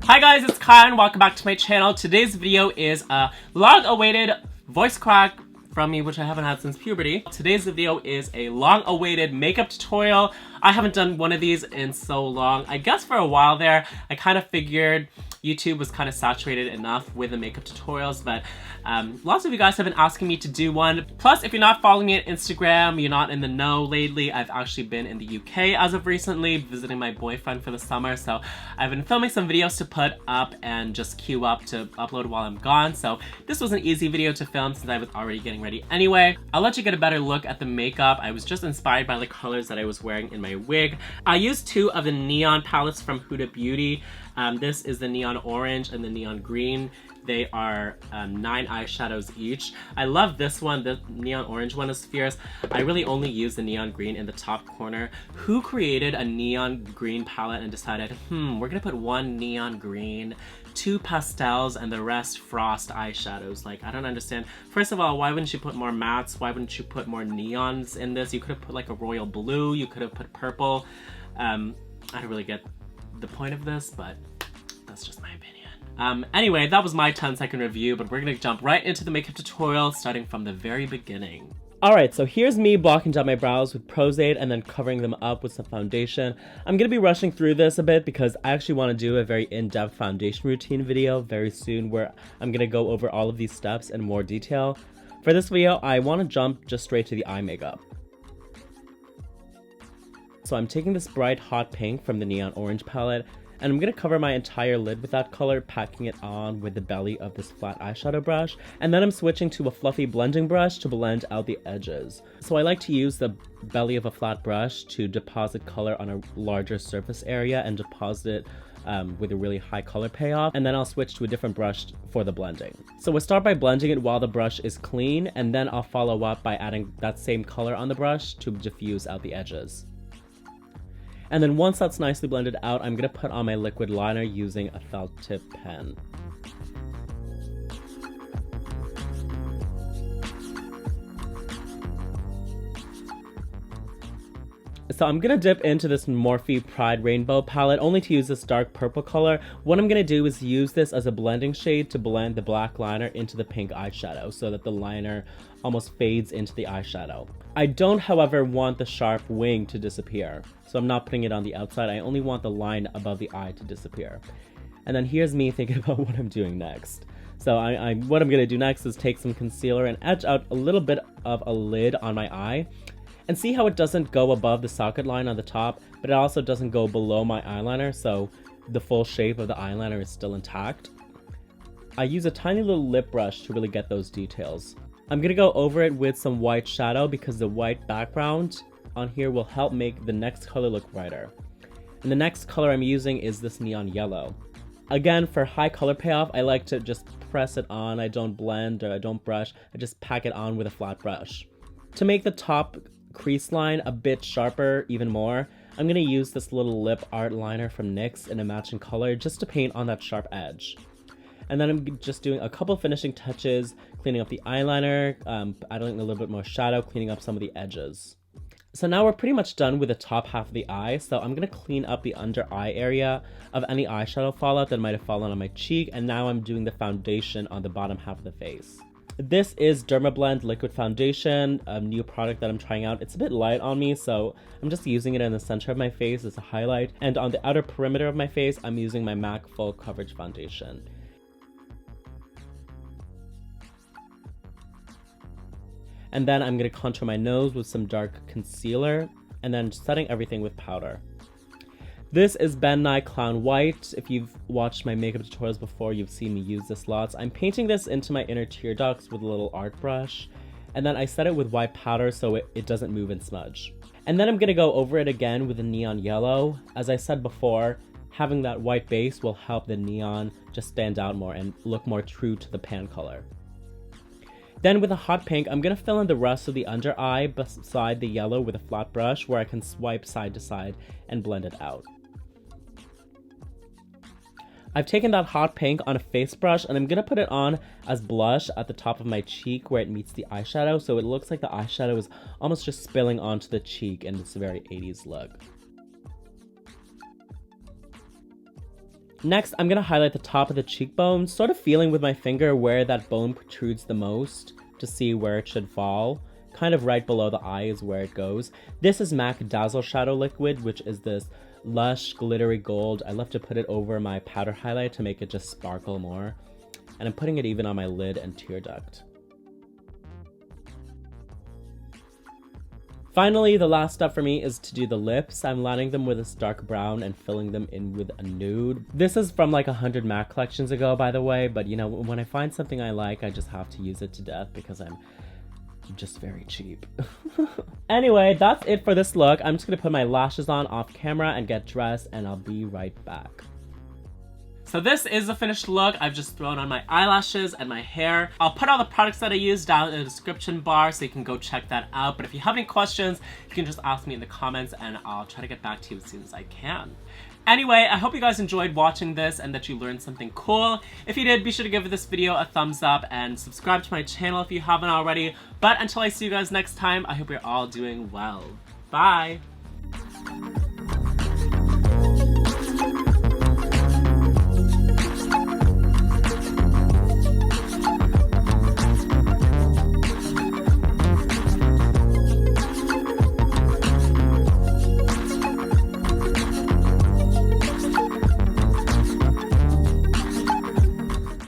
Hi guys, it's Kyle. Welcome back to my channel. Today's video is a long-awaited voice crack from me, which I haven't had since puberty. Today's video is a long-awaited makeup tutorial. I haven't done one of these in so long. I guess for a while there, I kind of figured YouTube was kind of saturated enough with the makeup tutorials, but lots of you guys have been asking me to do one. Plus, if you're not following me on Instagram, you're not in the know lately, I've actually been in the UK as of recently, visiting my boyfriend for the summer, so I've been filming some videos to put up and just queue up to upload while I'm gone, so this was an easy video to film since I was already getting ready anyway. I'll let you get a better look at the makeup. I was just inspired by the colors that I was wearing in my wig. I used two of the neon palettes from Huda Beauty. This is the neon orange and the neon green. They are 9 eyeshadows each. I love this one. The neon orange one is fierce. I really only use the neon green in the top corner. Who created a neon green palette and decided, we're gonna put one neon green, two pastels, and the rest frost eyeshadows? Like, I don't understand. First of all, why wouldn't you put more mattes? Why wouldn't you put more neons in this? You could have put like a royal blue. You could have put purple. I don't really get the point of this, but that's just my opinion. Anyway, that was my 10-second review, but we're gonna jump right into the makeup tutorial, starting from the very beginning. Alright, so here's me blocking down my brows with Pros-Aid and then covering them up with some foundation. I'm gonna be rushing through this a bit because I actually want to do a very in-depth foundation routine video very soon where I'm gonna go over all of these steps in more detail. For this video, I want to jump just straight to the eye makeup. So I'm taking this bright hot pink from the neon orange palette, and I'm going to cover my entire lid with that color, packing it on with the belly of this flat eyeshadow brush, and then I'm switching to a fluffy blending brush to blend out the edges. So I like to use the belly of a flat brush to deposit color on a larger surface area and deposit it with a really high color payoff, and then I'll switch to a different brush for the blending. So we'll start by blending it while the brush is clean, and then I'll follow up by adding that same color on the brush to diffuse out the edges. And then once that's nicely blended out, I'm going to put on my liquid liner using a felt tip pen. So I'm going to dip into this Morphe Pride Rainbow palette, only to use this dark purple color. What I'm going to do is use this as a blending shade to blend the black liner into the pink eyeshadow so that the liner almost fades into the eyeshadow. I don't, however, want the sharp wing to disappear, so I'm not putting it on the outside. I only want the line above the eye to disappear. And then here's me thinking about what I'm doing next. So what I'm going to do next is take some concealer and edge out a little bit of a lid on my eye. And see how it doesn't go above the socket line on the top, but it also doesn't go below my eyeliner, so the full shape of the eyeliner is still intact. I use a tiny little lip brush to really get those details. I'm going to go over it with some white shadow because the white background on here will help make the next color look brighter. And the next color I'm using is this neon yellow. Again, for high color payoff, I like to just press it on. I don't blend or I don't brush. I just pack it on with a flat brush. To make the top crease line a bit sharper even more, I'm going to use this little lip art liner from NYX in a matching color just to paint on that sharp edge. And then I'm just doing a couple finishing touches, cleaning up the eyeliner, adding a little bit more shadow, cleaning up some of the edges. So now we're pretty much done with the top half of the eye, so I'm going to clean up the under eye area of any eyeshadow fallout that might have fallen on my cheek, and now I'm doing the foundation on the bottom half of the face. This is Dermablend Liquid Foundation, a new product that I'm trying out. It's a bit light on me, so I'm just using it in the center of my face as a highlight. And on the outer perimeter of my face, I'm using my MAC Full Coverage Foundation. And then I'm going to contour my nose with some dark concealer, and then setting everything with powder. This is Ben Nye Clown White. If you've watched my makeup tutorials before, you've seen me use this lots. I'm painting this into my inner tear ducts with a little art brush, and then I set it with white powder so it doesn't move and smudge. And then I'm going to go over it again with a neon yellow. As I said before, having that white base will help the neon just stand out more and look more true to the pan color. Then with a hot pink, I'm going to fill in the rest of the under eye beside the yellow with a flat brush where I can swipe side to side and blend it out. I've taken that hot pink on a face brush and I'm going to put it on as blush at the top of my cheek where it meets the eyeshadow, so it looks like the eyeshadow is almost just spilling onto the cheek and it's a very 80s look. Next, I'm gonna highlight the top of the cheekbone, sort of feeling with my finger where that bone protrudes the most to see where it should fall. Kind of right below the eye is where it goes. This is MAC Dazzle Shadow Liquid, which is this lush, glittery gold. I love to put it over my powder highlight to make it just sparkle more. And I'm putting it even on my lid and tear duct. Finally, the last step for me is to do the lips. I'm lining them with this dark brown and filling them in with a nude. This is from like 100 MAC collections ago, by the way, but you know, when I find something I like, I just have to use it to death because I'm just very cheap. Anyway, that's it for this look. I'm just gonna put my lashes on off camera and get dressed, and I'll be right back. So this is the finished look. I've just thrown on my eyelashes and my hair. I'll put all the products that I used down in the description bar so you can go check that out. But if you have any questions, you can just ask me in the comments and I'll try to get back to you as soon as I can. Anyway, I hope you guys enjoyed watching this and that you learned something cool. If you did, be sure to give this video a thumbs up and subscribe to my channel if you haven't already. But until I see you guys next time, I hope you're all doing well. Bye!